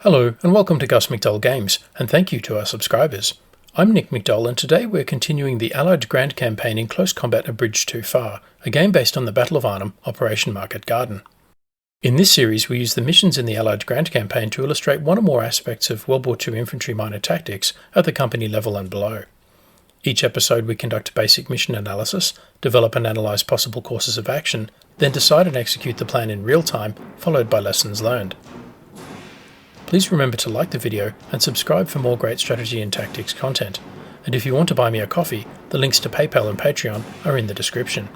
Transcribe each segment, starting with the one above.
Hello and welcome to gusmcdollgames, and thank you to our subscribers. I'm Nick McDowell, and today we're continuing the Allied Grand Campaign in Close Combat A Bridge Too Far, a game based on the Battle of Arnhem, Operation Marketgarden. In this series we use the missions in the Allied Grand Campaign to illustrate one or more aspects of World War II infantry minor tactics at the company level and below. Each episode we conduct basic mission analysis, develop and analyse possible courses of action, then decide and execute the plan in real time, followed by lessons learned. Please remember to like the video and subscribe for more great strategy and tactics content. And if you want to buy me a coffee, the links to PayPal and Patreon are in the description.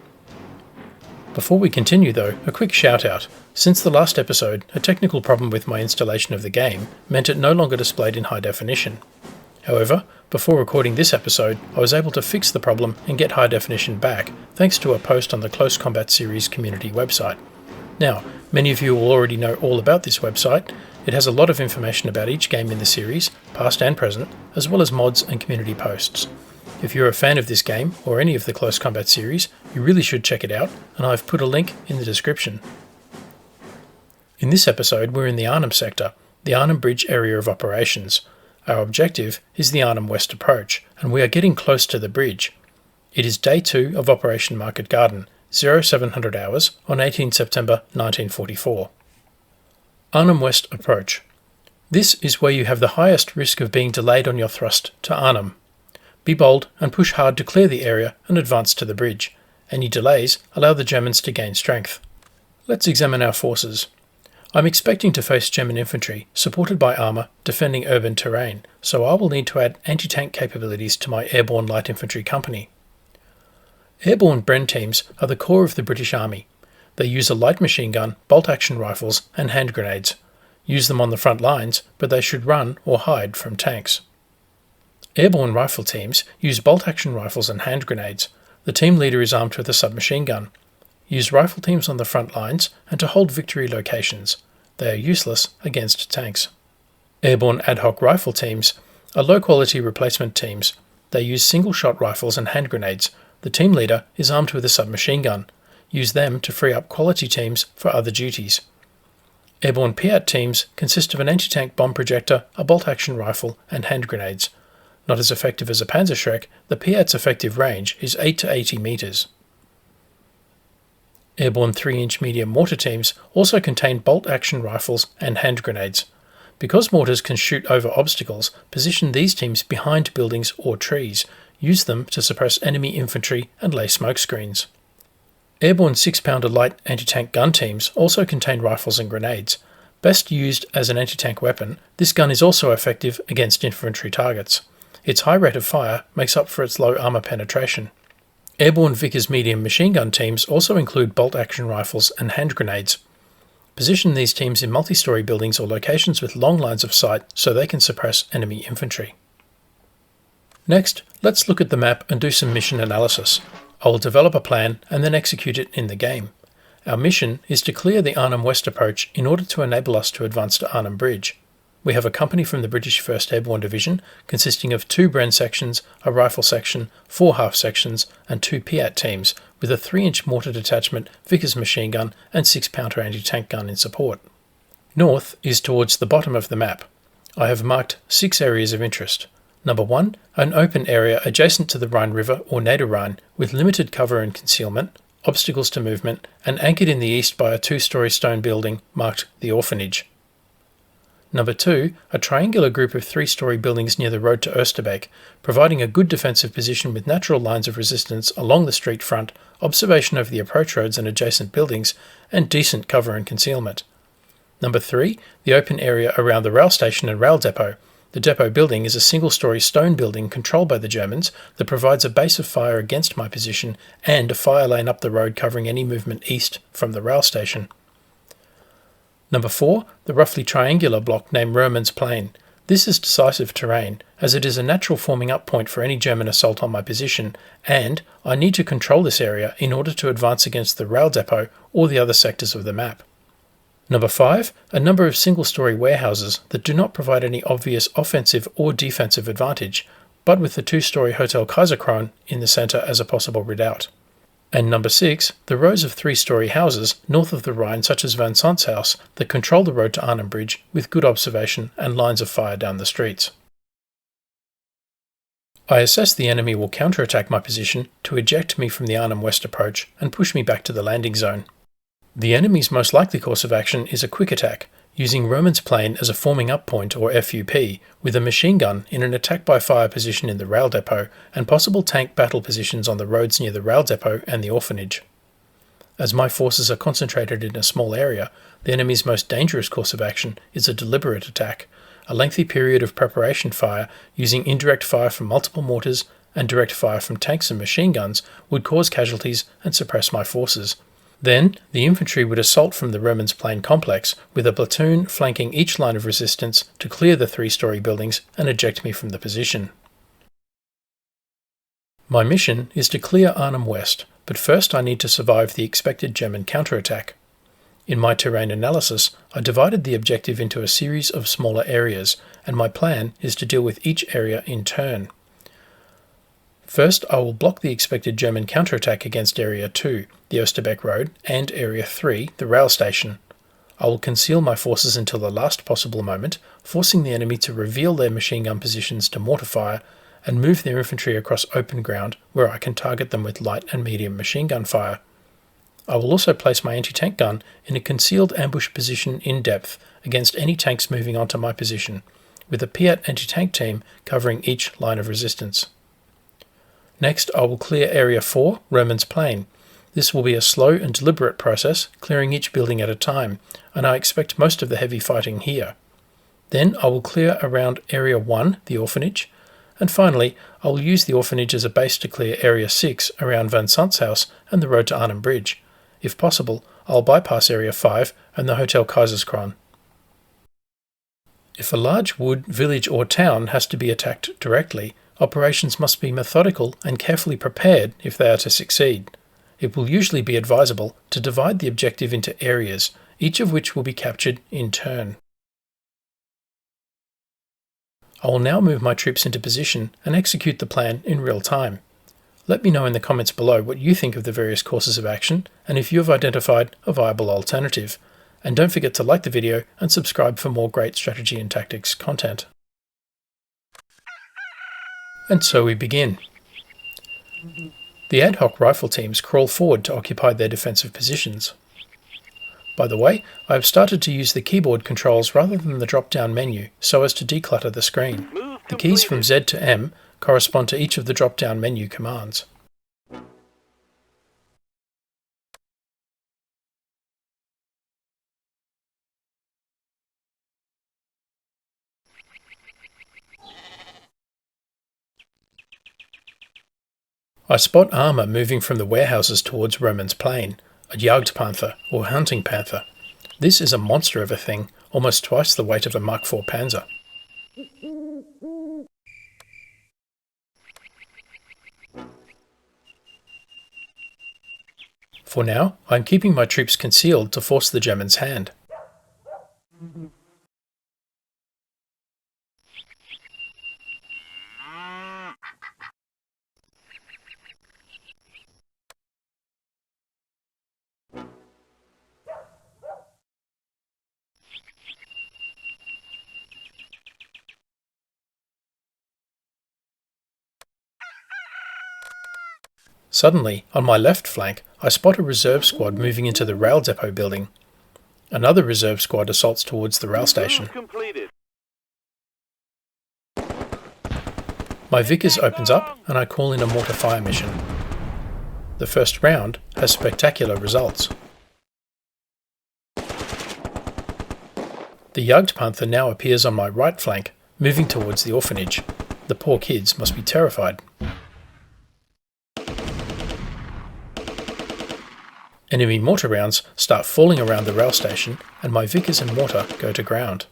Before we continue though, a quick shout out. Since the last episode, a technical problem with my installation of the game meant it no longer displayed in high definition. However, before recording this episode, I was able to fix the problem and get high definition back, thanks to a post on the Close Combat series community website. Now, many of you will already know all about this website. It has a lot of information about each game in the series, past and present, as well as mods and community posts. If you're a fan of this game, or any of the Close Combat series, you really should check it out, and I've put a link in the description. In this episode, we're in the Arnhem sector, the Arnhem Bridge area of operations. Our objective is the Arnhem West Approach, and we are getting close to the bridge. It is Day 2 of Operation Marketgarden, 0700 hours on 18 September 1944. Arnhem West Approach. This is where you have the highest risk of being delayed on your thrust to Arnhem. Be bold and push hard to clear the area and advance to the bridge. Any delays allow the Germans to gain strength. Let's examine our forces. I'm expecting to face German infantry, supported by armour, defending urban terrain, so I will need to add anti-tank capabilities to my Airborne Light Infantry Company. Airborne Bren teams are the core of the British Army. They use a light machine gun, bolt-action rifles and hand grenades. Use them on the front lines, but they should run or hide from tanks. Airborne rifle teams use bolt-action rifles and hand grenades. The team leader is armed with a submachine gun. Use rifle teams on the front lines and to hold victory locations. They are useless against tanks. Airborne ad hoc rifle teams are low-quality replacement teams. They use single-shot rifles and hand grenades. The team leader is armed with a submachine gun. Use them to free up quality teams for other duties. Airborne Piat teams consist of an anti-tank bomb projector, a bolt-action rifle and hand grenades. Not as effective as a Panzerschreck, the Piat's effective range is 8 to 80 metres. Airborne 3-inch medium mortar teams also contain bolt-action rifles and hand grenades. Because mortars can shoot over obstacles, position these teams behind buildings or trees. Use them to suppress enemy infantry and lay smoke screens. Airborne 6-pounder light anti-tank gun teams also contain rifles and grenades. Best used as an anti-tank weapon, this gun is also effective against infantry targets. Its high rate of fire makes up for its low armour penetration. Airborne Vickers medium machine gun teams also include bolt-action rifles and hand grenades. Position these teams in multi-storey buildings or locations with long lines of sight so they can suppress enemy infantry. Next, let's look at the map and do some mission analysis. I will develop a plan and then execute it in the game. Our mission is to clear the Arnhem West Approach in order to enable us to advance to Arnhem Bridge. We have a company from the British 1st Airborne Division consisting of 2 Bren sections, a rifle section, 4 half sections and 2 Piat teams with a 3-inch mortar detachment, Vickers machine gun and 6-pounder anti-tank gun in support. North is towards the bottom of the map. I have marked 6 areas of interest. Number 1, an open area adjacent to the Rhine River or Niederrhein with limited cover and concealment, obstacles to movement, and anchored in the east by a 2-storey stone building marked the Orphanage. Number 2, a triangular group of 3-storey buildings near the road to Oosterbeek, providing a good defensive position with natural lines of resistance along the street front, observation of the approach roads and adjacent buildings, and decent cover and concealment. Number 3, the open area around the rail station and rail depot. The depot building is a single-storey stone building controlled by the Germans that provides a base of fire against my position and a fire lane up the road covering any movement east from the rail station. Number 4, the roughly triangular block named Roman's Plain. This is decisive terrain, as it is a natural forming up point for any German assault on my position, and I need to control this area in order to advance against the rail depot or the other sectors of the map. Number 5, a number of single-storey warehouses that do not provide any obvious offensive or defensive advantage, but with the 2-storey Hotel Kaiserkron in the centre as a possible redoubt. And number 6, the rows of 3-storey houses north of the Rhine such as Vincent's house that control the road to Arnhem Bridge with good observation and lines of fire down the streets. I assess the enemy will counterattack my position to eject me from the Arnhem West Approach and push me back to the landing zone. The enemy's most likely course of action is a quick attack, using Roman's Plain as a forming up point or FUP, with a machine gun in an attack by fire position in the rail depot and possible tank battle positions on the roads near the rail depot and the orphanage. As my forces are concentrated in a small area, the enemy's most dangerous course of action is a deliberate attack, a lengthy period of preparation fire using indirect fire from multiple mortars and direct fire from tanks and machine guns would cause casualties and suppress my forces. Then, the infantry would assault from the Roman's Plain complex, with a platoon flanking each line of resistance to clear the 3-storey buildings and eject me from the position. My mission is to clear Arnhem West, but first I need to survive the expected German counterattack. In my terrain analysis, I divided the objective into a series of smaller areas, and my plan is to deal with each area in turn. First, I will block the expected German counterattack against Area 2, the Osterbeck Road, and Area 3, the rail station. I will conceal my forces until the last possible moment, forcing the enemy to reveal their machine gun positions to mortar fire and move their infantry across open ground where I can target them with light and medium machine gun fire. I will also place my anti-tank gun in a concealed ambush position in depth against any tanks moving onto my position, with a Piat anti-tank team covering each line of resistance. Next, I will clear Area 4, Roman's Plain. This will be a slow and deliberate process, clearing each building at a time, and I expect most of the heavy fighting here. Then I will clear around Area 1, the orphanage, and finally I will use the orphanage as a base to clear Area 6 around Vincent's house and the road to Arnhem Bridge. If possible, I will bypass Area 5 and the Hotel Kaiserskron. If a large wood, village or town has to be attacked directly, operations must be methodical and carefully prepared if they are to succeed. It will usually be advisable to divide the objective into areas, each of which will be captured in turn. I will now move my troops into position and execute the plan in real time. Let me know in the comments below what you think of the various courses of action and if you have identified a viable alternative. And don't forget to like the video and subscribe for more great strategy and tactics content. And so we begin. The ad hoc rifle teams crawl forward to occupy their defensive positions. By the way, I have started to use the keyboard controls rather than the drop-down menu so as to declutter the screen. The keys from Z to M correspond to each of the drop-down menu commands. I spot armour moving from the warehouses towards Roman's Plain, a Jagdpanther or hunting panther. This is a monster of a thing, almost twice the weight of a Mark IV Panzer. For now, I am keeping my troops concealed to force the Germans' hand. Suddenly, on my left flank, I spot a reserve squad moving into the rail depot building. Another reserve squad assaults towards the rail station. My Vickers opens up and I call in a mortar fire mission. The first round has spectacular results. The Jagdpanther now appears on my right flank, moving towards the orphanage. The poor kids must be terrified. Enemy mortar rounds start falling around the rail station and my Vickers and mortar go to ground.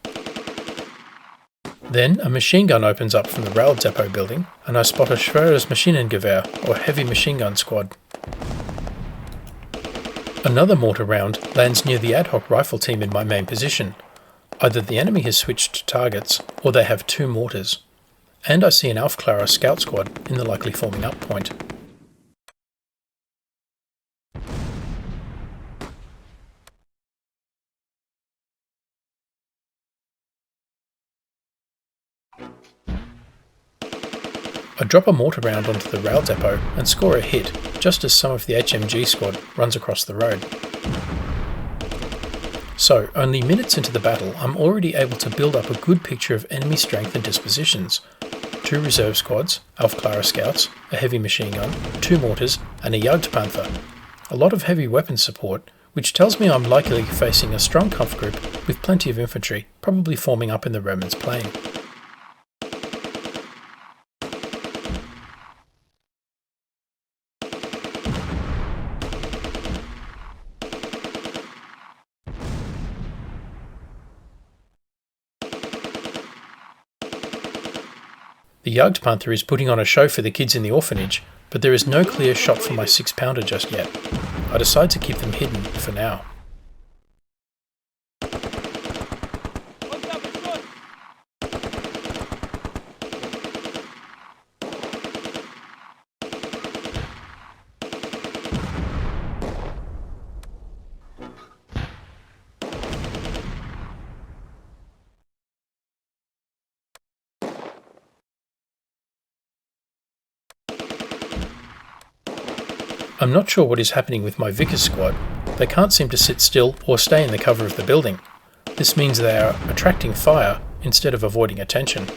Then a machine gun opens up from the rail depot building and I spot a Schweres Maschinengewehr or heavy machine gun squad. Another mortar round lands near the ad hoc rifle team in my main position. Either the enemy has switched targets or they have two mortars. And I see an Aufklärer scout squad in the likely forming up point. I drop a mortar round onto the rail depot and score a hit just as some of the HMG squad runs across the road. So, only minutes into the battle, I'm already able to build up a good picture of enemy strength and dispositions. 2 reserve squads, Aufklärer scouts, a heavy machine gun, 2 mortars, and a Jagdpanther. A lot of heavy weapons support, which tells me I'm likely facing a strong Kampfgruppe with plenty of infantry, probably forming up in the Romans' plain. The Jagdpanther is putting on a show for the kids in the orphanage, but there is no clear shot for my 6-pounder just yet. I decide to keep them hidden for now. I'm not sure what is happening with my Vickers squad. They can't seem to sit still or stay in the cover of the building. This means they are attracting fire instead of avoiding attention.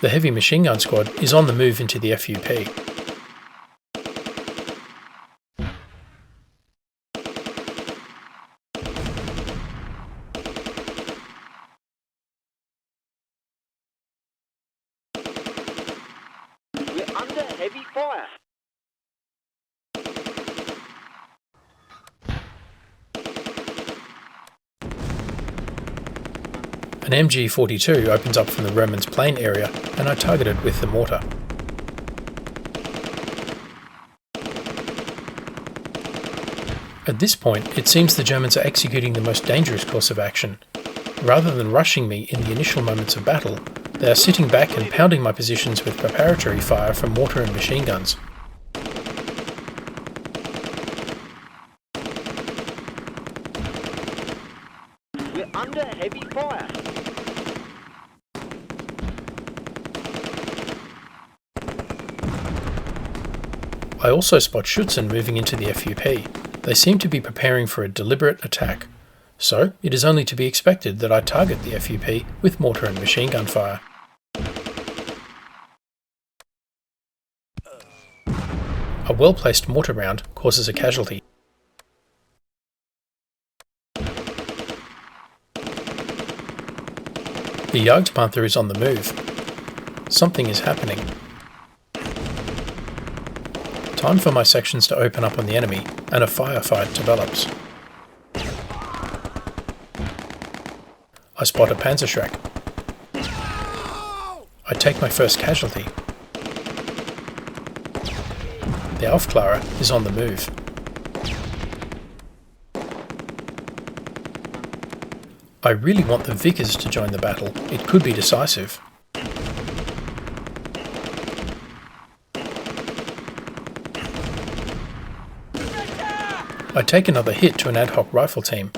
The heavy machine gun squad is on the move into the FUP. Under heavy fire. An MG42 opens up from the Romans' plain area and I target it with the mortar. At this point, it seems the Germans are executing the most dangerous course of action. Rather than rushing me in the initial moments of battle, they are sitting back and pounding my positions with preparatory fire from mortar and machine guns. We're under heavy fire. I also spot Schützen moving into the FUP. They seem to be preparing for a deliberate attack. So, it is only to be expected that I target the FUP with mortar and machine gun fire. A well-placed mortar round causes a casualty. The Jagdpanther is on the move. Something is happening. Time for my sections to open up on the enemy, and a firefight develops. I spot a Panzerschreck. I take my first casualty. The Aufklärer is on the move. I really want the Vickers to join the battle. It could be decisive. I take another hit to an ad hoc rifle team.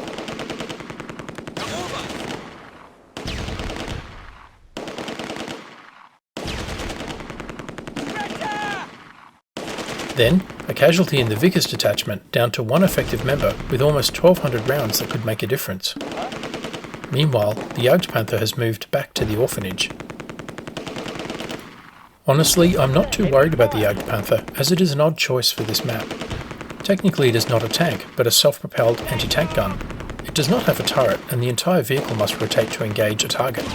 Then, a casualty in the Vickers detachment, down to 1 effective member with almost 1200 rounds that could make a difference. Meanwhile, the Jagdpanther has moved back to the orphanage. Honestly, I'm not too worried about the Jagdpanther, as it is an odd choice for this map. Technically it is not a tank, but a self-propelled anti-tank gun. It does not have a turret, and the entire vehicle must rotate to engage a target.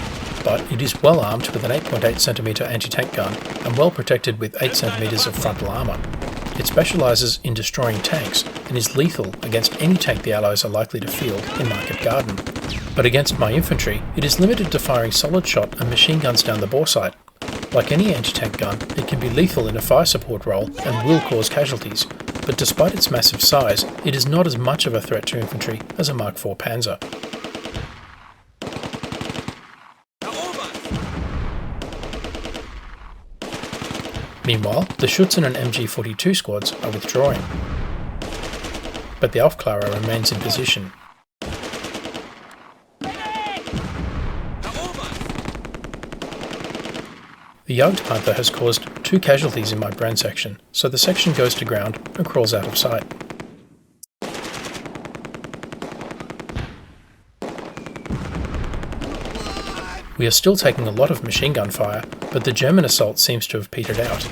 But it is well armed with an 8.8cm anti-tank gun, and well protected with 8cm of frontal armour. It specialises in destroying tanks, and is lethal against any tank the Allies are likely to field in marketgarden. But against my infantry, it is limited to firing solid shot and machine guns down the bore sight. Like any anti-tank gun, it can be lethal in a fire support role and will cause casualties, but despite its massive size, it is not as much of a threat to infantry as a Mark IV Panzer. Meanwhile, the Schützen and MG42 squads are withdrawing, but the Aufklärer remains in position. The Jagdpanther has caused 2 casualties in my Bren section, so the section goes to ground and crawls out of sight. We are still taking a lot of machine gun fire, but the German assault seems to have petered out.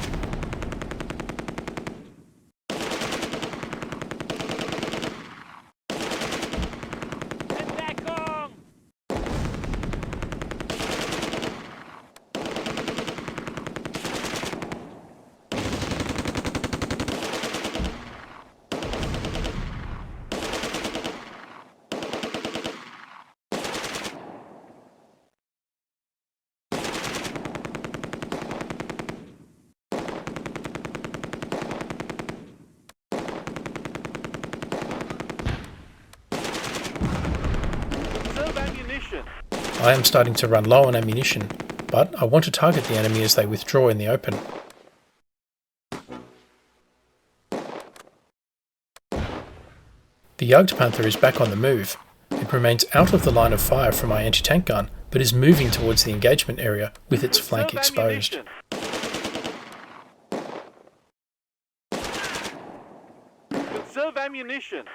I am starting to run low on ammunition, but I want to target the enemy as they withdraw in the open. The Jagdpanther is back on the move. It remains out of the line of fire from my anti-tank gun, but is moving towards the engagement area with its flank exposed. Conserve ammunition.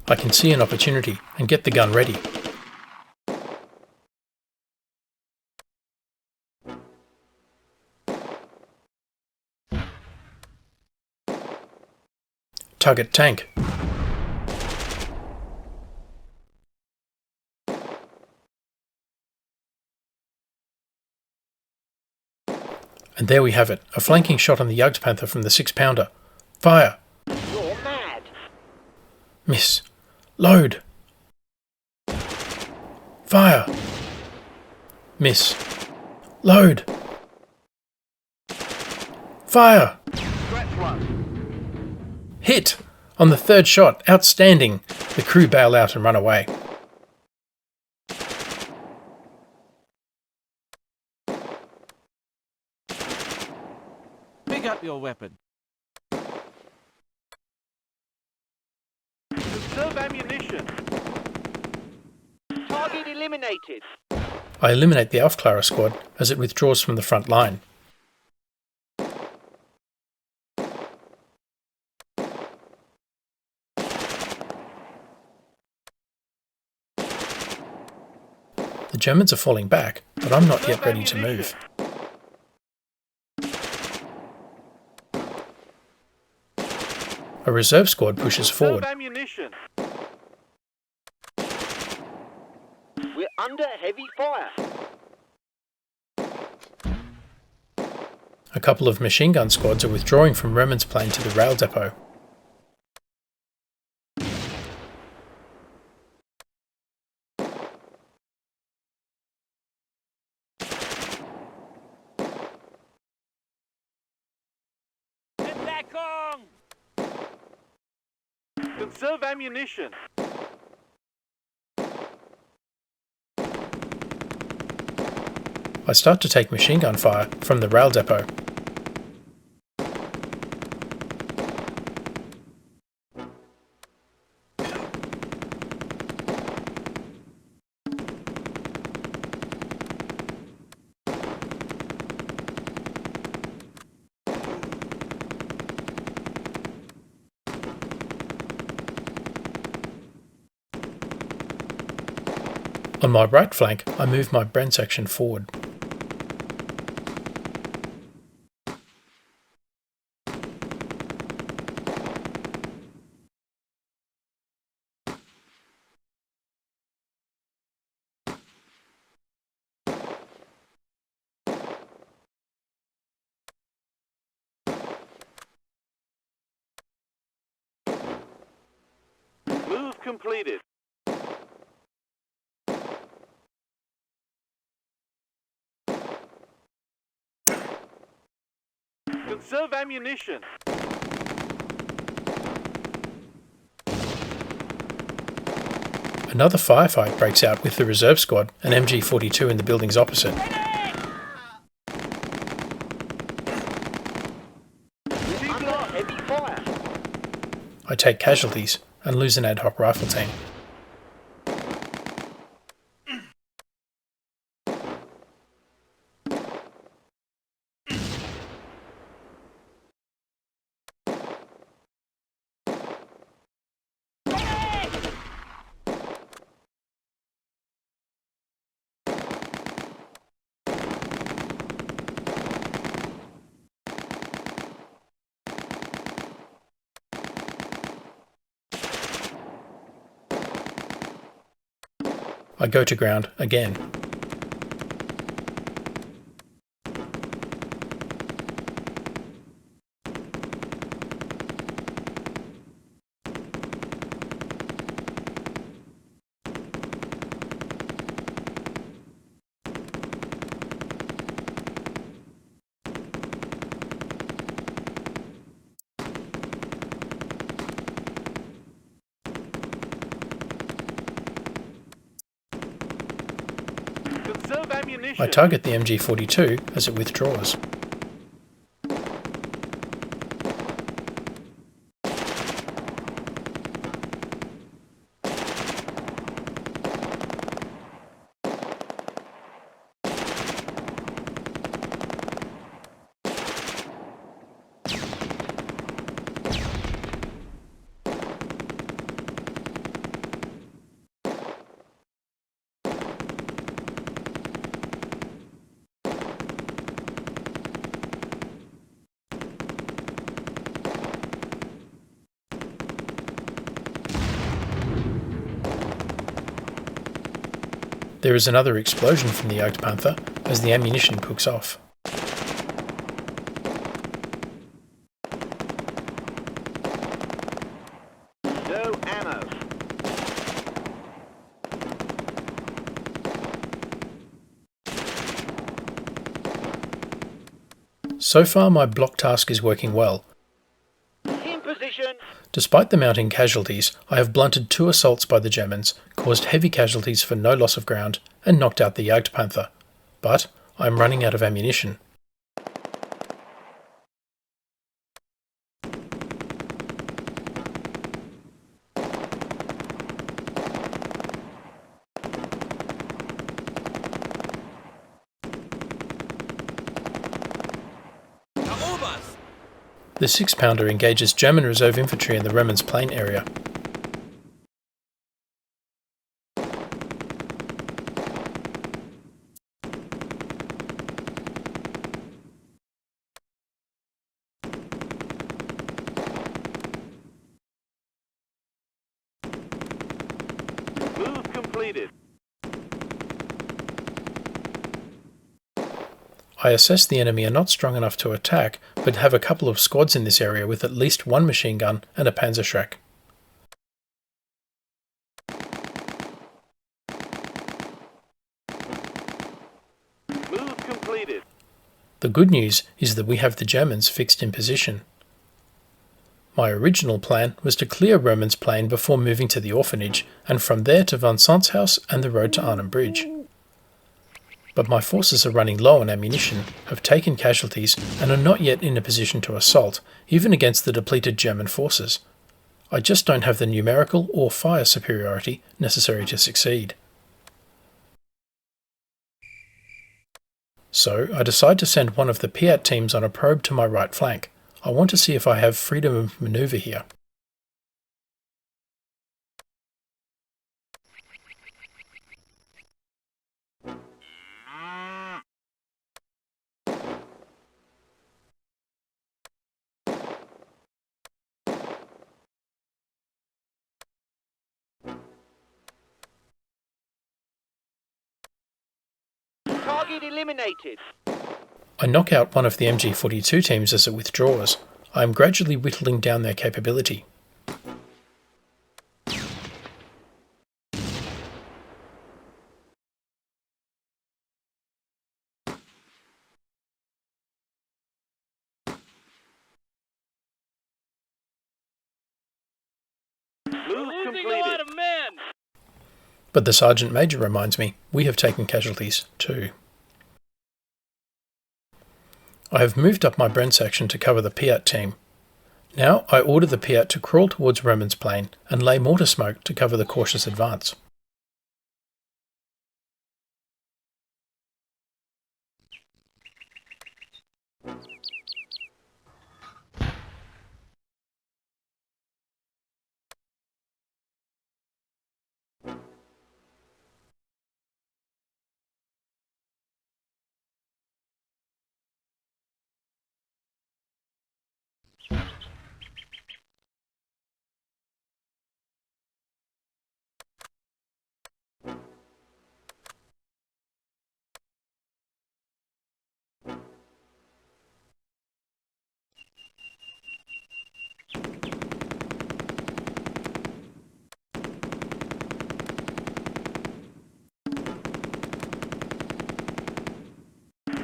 I can see an opportunity and get the gun ready. Target tank. And there we have it, a flanking shot on the Jagdpanther from the 6-pounder. Fire! You're mad. Miss. Load! Fire! Miss. Load! Fire! Scratch one. Hit! On the 3rd shot, outstanding! The crew bail out and run away. Pick up your weapon. Conserve ammunition. Target eliminated. I eliminate the Aufklärer squad as it withdraws from the front line. The Germans are falling back, but I'm not yet ready to move. A reserve squad pushes forward. Ammunition. We're under heavy fire. A couple of machine gun squads are withdrawing from Remen's Plain to the rail depot. Conserve ammunition. I start to take machine gun fire from the rail depot. On my right flank, I move my Bren section forward. Move completed. Conserve ammunition. Another firefight breaks out with the reserve squad and MG42 in the buildings opposite. Under heavy fire. I take casualties and lose an ad hoc rifle team. I go to ground again. Conserve ammunition. I target the MG42 as it withdraws. There is another explosion from the Jagdpanther as the ammunition cooks off. No ammo. So far my block task is working well. In position. Despite the mounting casualties, I have blunted 2 assaults by the Germans, caused heavy casualties for no loss of ground, and knocked out the Jagdpanther. But I am running out of ammunition. The 6-pounder engages German reserve infantry in the Remens Plain area. Move completed. I assess the enemy are not strong enough to attack, but have a couple of squads in this area with at least 1 machine gun and a Panzerschreck. Move completed. The good news is that we have the Germans fixed in position. My original plan was to clear Remens Plain before moving to the orphanage, and from there to Vincent's house and the road to Arnhem Bridge. But my forces are running low on ammunition, have taken casualties, and are not yet in a position to assault, even against the depleted German forces. I just don't have the numerical or fire superiority necessary to succeed. So I decide to send one of the Piat teams on a probe to my right flank. I want to see if I have freedom of manoeuvre here. Target eliminated. I knock out one of the MG42 teams as it withdraws. I am gradually whittling down their capability. Move completed. But the Sergeant Major reminds me, we have taken casualties too. I have moved up my Bren section to cover the Piat team. Now I order the Piat to crawl towards Remens Plain and lay mortar smoke to cover the cautious advance.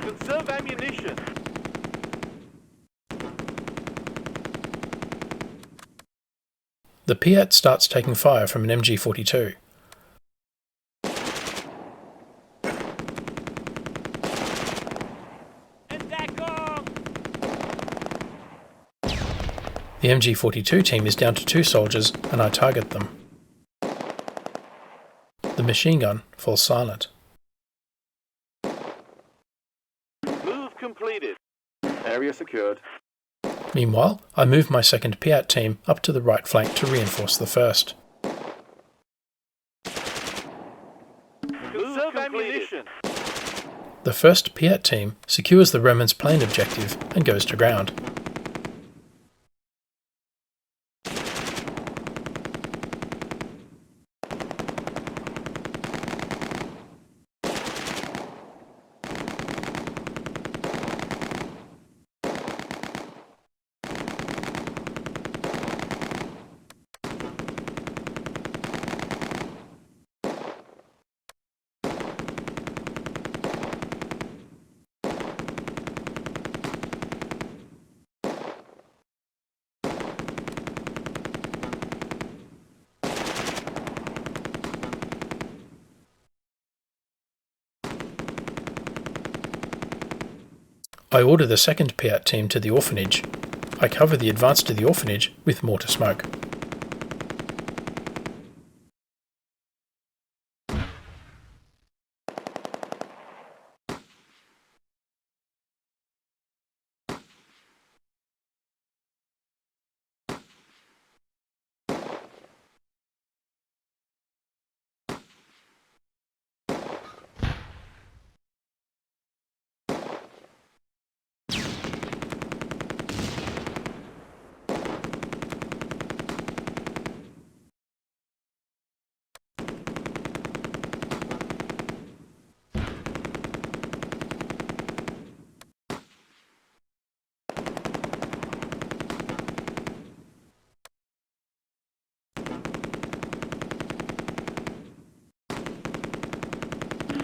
Conserve ammunition. The Piat starts taking fire from an MG42. The MG42 team is down to 2 soldiers and I target them. The machine gun falls silent. Move completed. Area secured. Meanwhile, I move my second Piat team up to the right flank to reinforce the first. Conserve ammunition. The first Piat team secures the Remnant's plane objective and goes to ground. I order the second Piat team to the orphanage. I cover the advance to the orphanage with mortar smoke.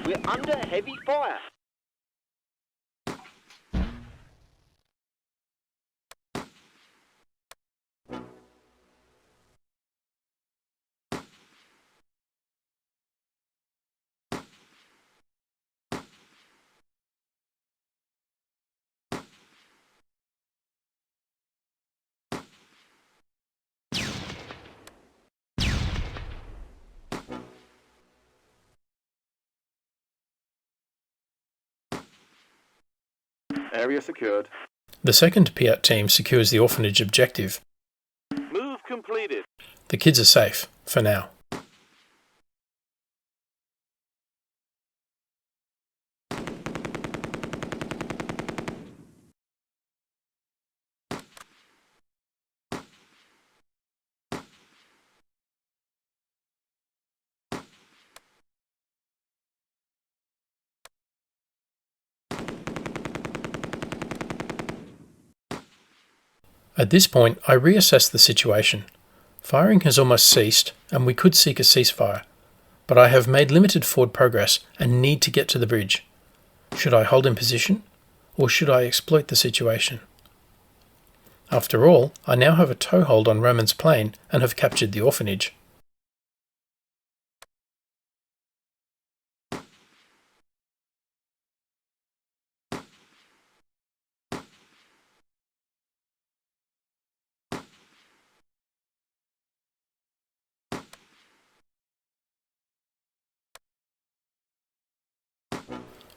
We're under heavy fire. Area secured. The second Piat team secures the orphanage objective. Move completed. The kids are safe, for now. At this point, I reassess the situation. Firing has almost ceased, and we could seek a ceasefire, but I have made limited forward progress and need to get to the bridge. Should I hold in position, or should I exploit the situation? After all, I now have a toehold on Roman's plane and have captured the orphanage.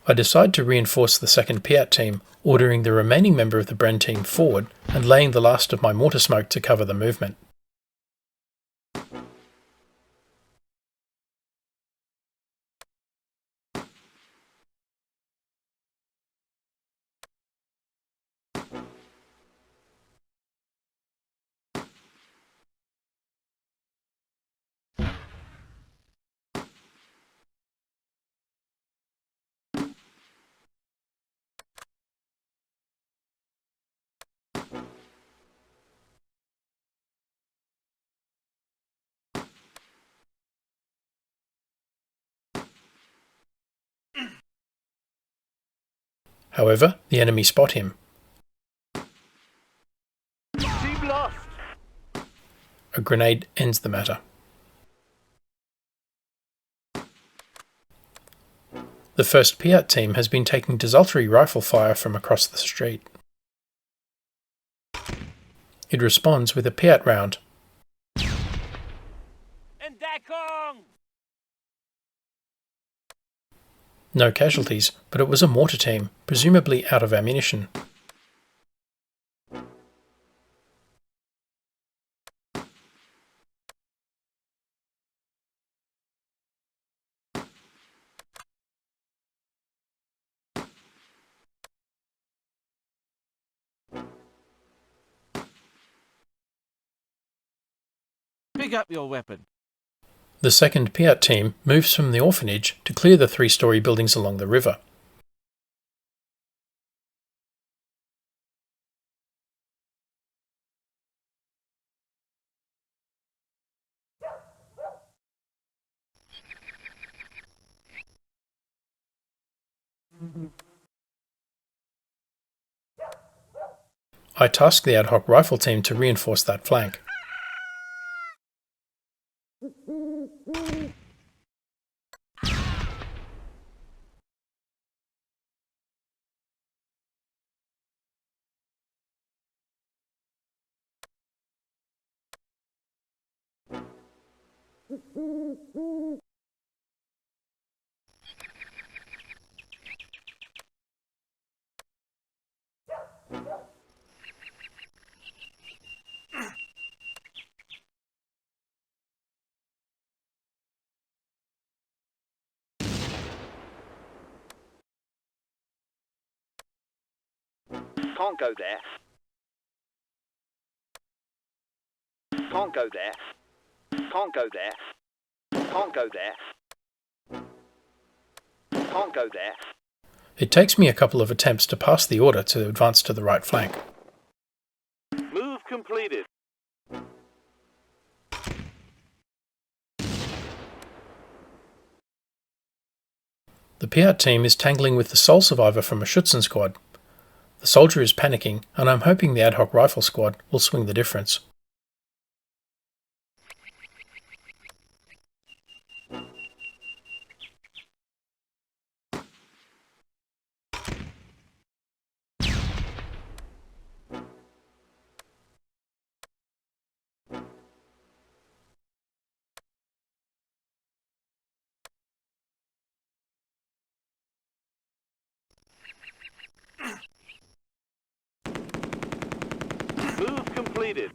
I decide to reinforce the second Piat team, ordering the remaining member of the Bren team forward and laying the last of my mortar smoke to cover the movement. However, the enemy spot him. Team lost. A grenade ends the matter. The 1st Piat team has been taking desultory rifle fire from across the street. It responds with a Piat round. No casualties, but it was a mortar team, presumably out of ammunition. Pick up your weapon. The 2nd Piat team moves from the orphanage to clear the 3-story buildings along the river. I task the ad hoc rifle team to reinforce that flank. Can't go there. Can't go there. Can't go there. Can't go there. Can't go there. It takes me a couple of attempts to pass the order to advance to the right flank. Move completed. The Piat team is tangling with the sole survivor from a Schutzen squad. The soldier is panicking, and I'm hoping the ad hoc rifle squad will swing the difference. Move completed.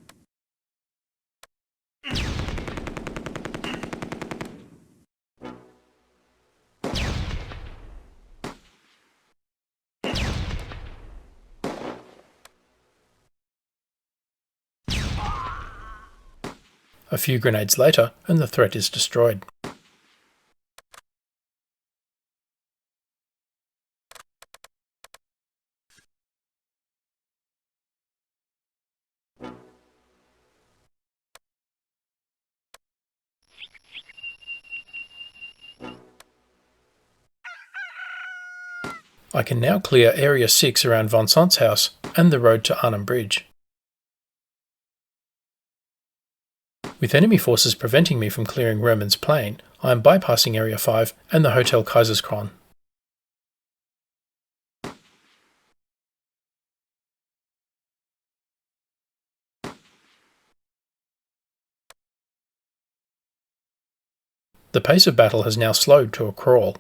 A few grenades later, and the threat is destroyed. I can now clear Area 6 around Von Sant's house and the road to Arnhem Bridge. With enemy forces preventing me from clearing Roman's Plain, I am bypassing Area 5 and the Hotel Kaiserskron. The pace of battle has now slowed to a crawl.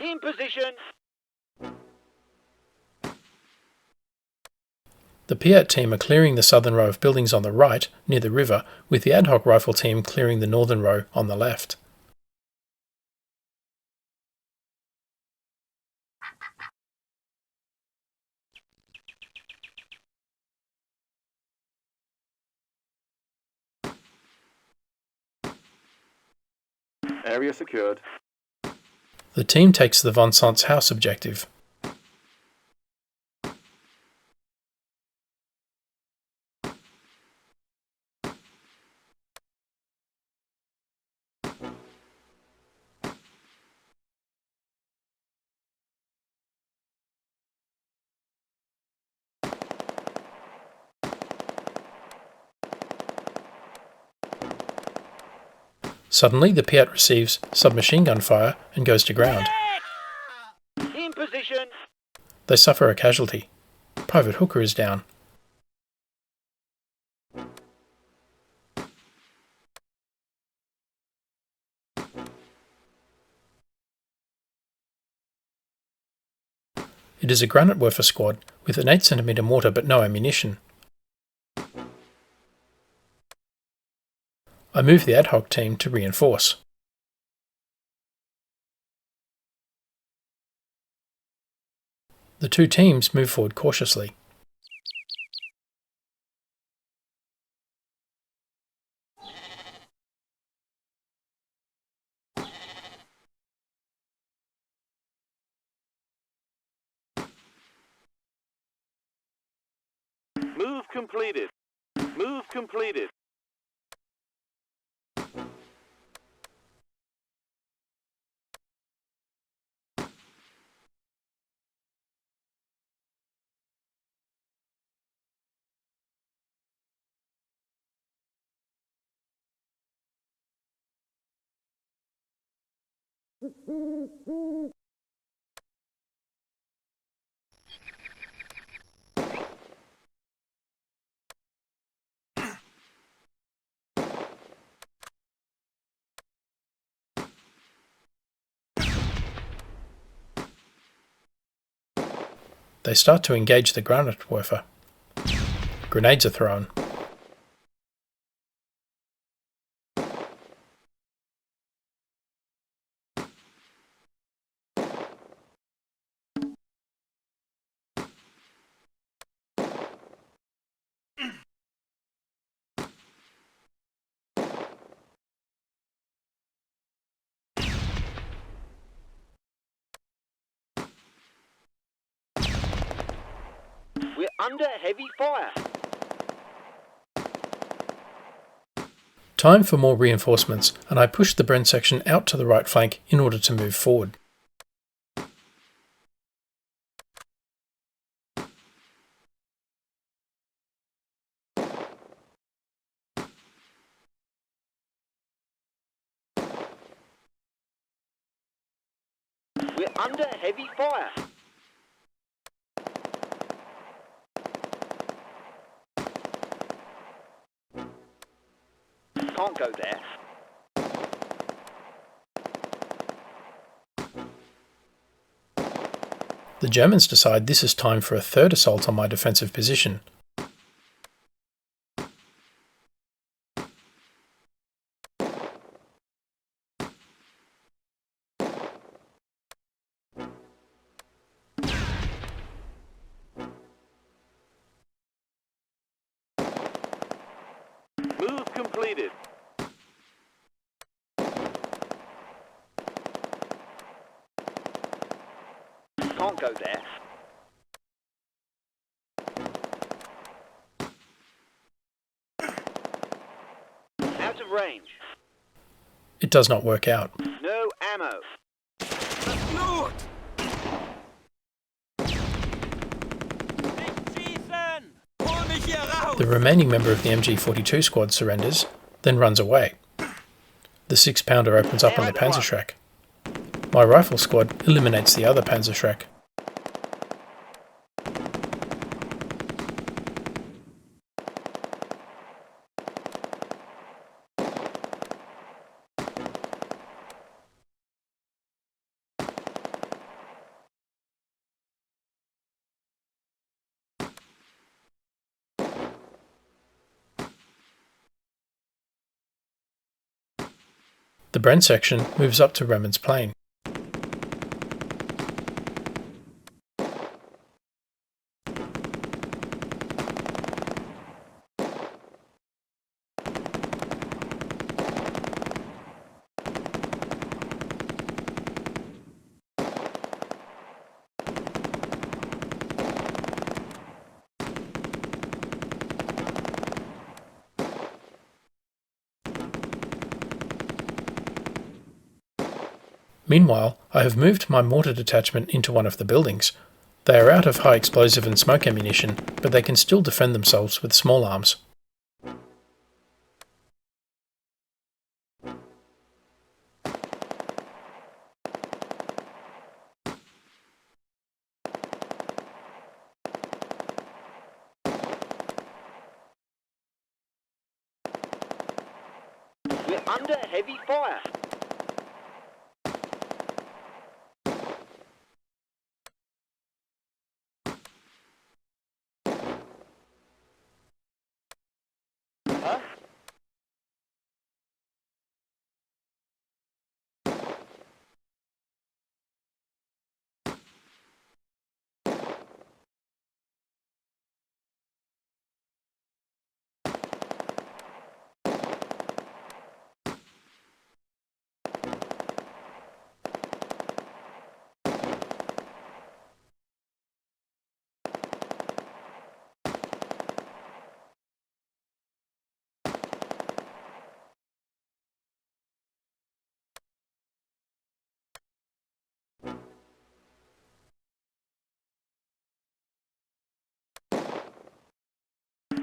In position. The Piat team are clearing the southern row of buildings on the right, near the river, with the ad hoc rifle team clearing the northern row on the left. Area secured. The team takes the von Sant's house objective. Suddenly, the Piat receives submachine gun fire and goes to ground. In position. They suffer a casualty. Private Hooker is down. It is a Granatwerfer squad with an 8cm mortar but no ammunition. I move the ad hoc team to reinforce. The two teams move forward cautiously. Move completed. Move completed. They start to engage the Granatwerfer. Grenades are thrown. We're under heavy fire. Time for more reinforcements, and I push the Bren section out to the right flank in order to move forward. We're under heavy fire. Can't go there. The Germans decide this is time for a third assault on my defensive position. Move completed. Can't go there. Out of range. It does not work out. No ammo. The remaining member of the MG42 squad surrenders, then runs away. The 6-pounder opens up on the Panzerschreck. My rifle squad eliminates the other Panzerschreck. The Bren section moves up to Remen's Plain. Meanwhile, I have moved my mortar detachment into one of the buildings. They are out of high explosive and smoke ammunition, but they can still defend themselves with small arms. We're under heavy fire. Huh?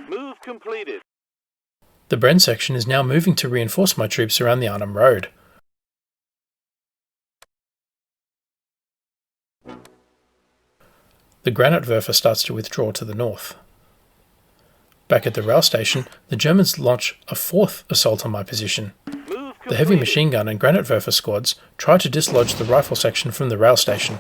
Move completed. The Bren section is now moving to reinforce my troops around the Arnhem Road. The Granatwerfer starts to withdraw to the north. Back at the rail station, the Germans launch a fourth assault on my position. The heavy machine gun and Granatwerfer squads try to dislodge the rifle section from the rail station.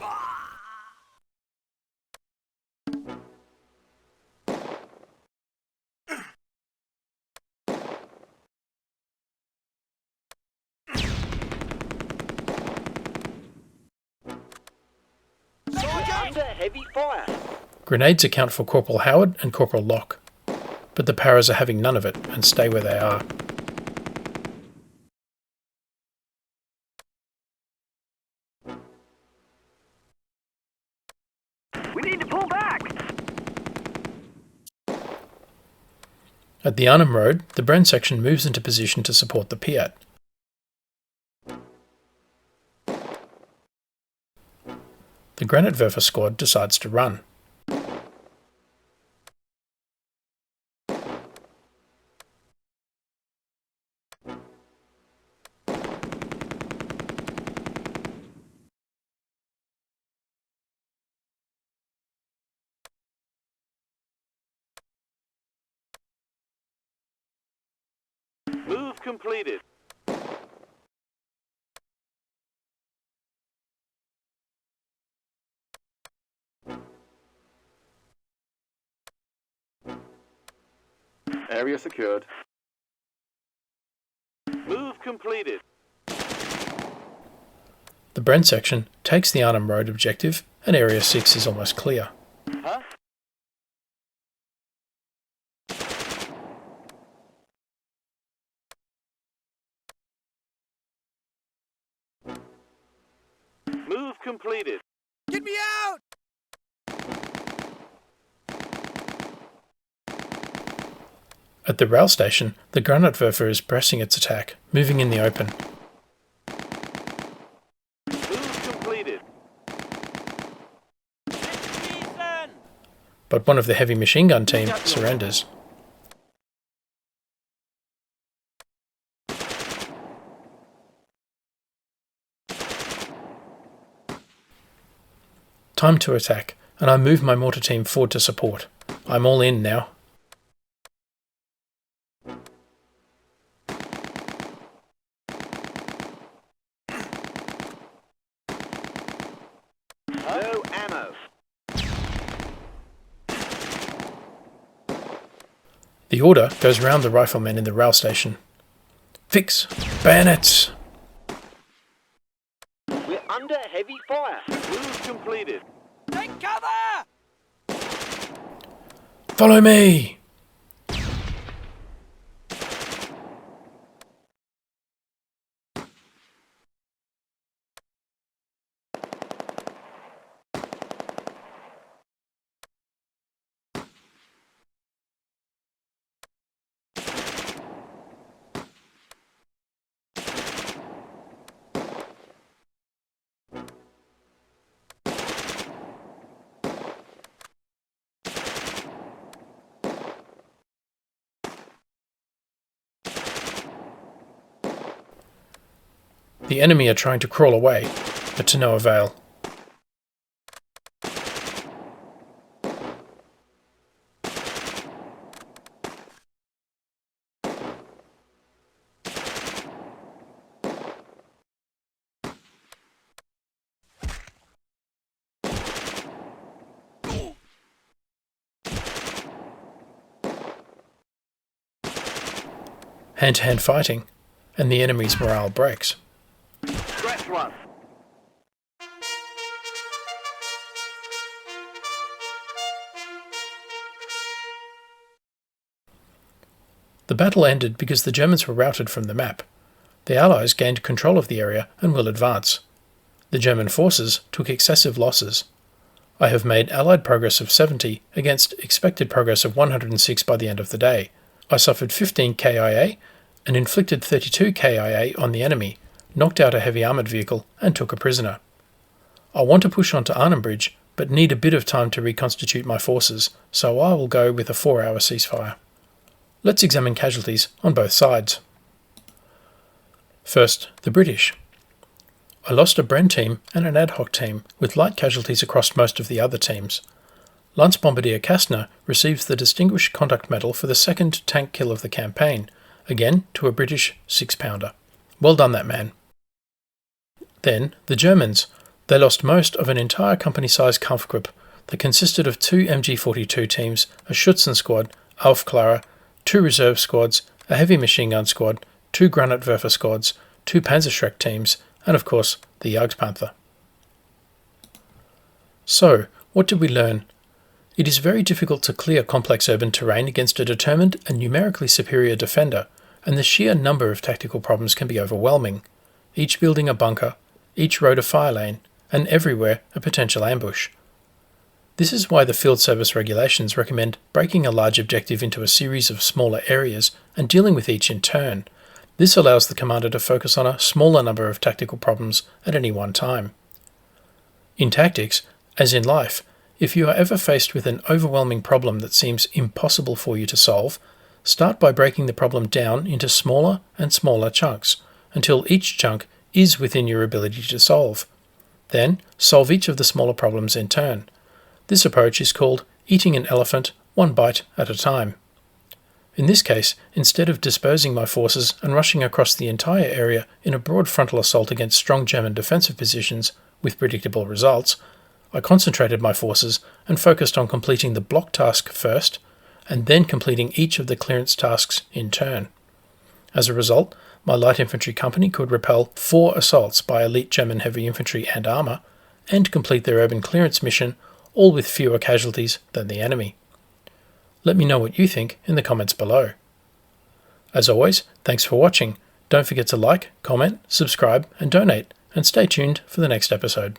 Under heavy fire. Grenades account for Corporal Howard and Corporal Locke, but the Paras are having none of it and stay where they are. We need to pull back. At the Arnhem Road, the Bren section moves into position to support the Piat. The Granatwerfer squad decides to run. Move completed. Area secured. Move completed. The Bren section takes the Arnhem Road objective and Area 6 is almost clear. Huh? Move completed. Get me out! At the rail station, the Granatwerfer is pressing its attack, moving in the open. Move completed. But one of the heavy machine gun team surrenders. Time to attack, and I move my mortar team forward to support. I'm all in now. No ammo. The order goes round the riflemen in the rail station. Fix! Bayonets! We're under heavy fire. Move completed. Take cover! Follow me! The enemy are trying to crawl away, but to no avail. Hand-to-hand fighting, and the enemy's morale breaks. Stretch one. The battle ended because the Germans were routed from the map. The Allies gained control of the area and will advance. The German forces took excessive losses. I have made Allied progress of 70 against expected progress of 106 by the end of the day. I suffered 15 KIA and inflicted 32 KIA on the enemy, knocked out a heavy armoured vehicle and took a prisoner. I want to push on to Arnhem Bridge, but need a bit of time to reconstitute my forces, so I will go with a 4-hour ceasefire. Let's examine casualties on both sides. First, the British. I lost a Bren team and an ad hoc team, with light casualties across most of the other teams. Lance Bombardier Kastner receives the Distinguished Conduct Medal for the second tank kill of the campaign, again to a British 6-pounder. Well done, that man. Then, the Germans. They lost most of an entire company-sized Kampfgruppe that consisted of 2 MG42 teams, a Schützen squad, Aufklärer, 2 reserve squads, a heavy machine gun squad, 2 Granatwerfer squads, 2 Panzerschreck teams, and of course, the Jagdpanther. So, what did we learn? It is very difficult to clear complex urban terrain against a determined and numerically superior defender, and the sheer number of tactical problems can be overwhelming, each building a bunker, each road a fire lane, and everywhere a potential ambush. This is why the field service regulations recommend breaking a large objective into a series of smaller areas and dealing with each in turn. This allows the commander to focus on a smaller number of tactical problems at any one time. In tactics, as in life, if you are ever faced with an overwhelming problem that seems impossible for you to solve, start by breaking the problem down into smaller and smaller chunks, until each chunk is within your ability to solve. Then, solve each of the smaller problems in turn. This approach is called eating an elephant one bite at a time. In this case, instead of dispersing my forces and rushing across the entire area in a broad frontal assault against strong German defensive positions with predictable results, I concentrated my forces and focused on completing the block task first, and then completing each of the clearance tasks in turn. As a result, my light infantry company could repel 4 assaults by elite German heavy infantry and armour, and complete their urban clearance mission, all with fewer casualties than the enemy. Let me know what you think in the comments below. As always, thanks for watching. Don't forget to like, comment, subscribe and donate, and stay tuned for the next episode.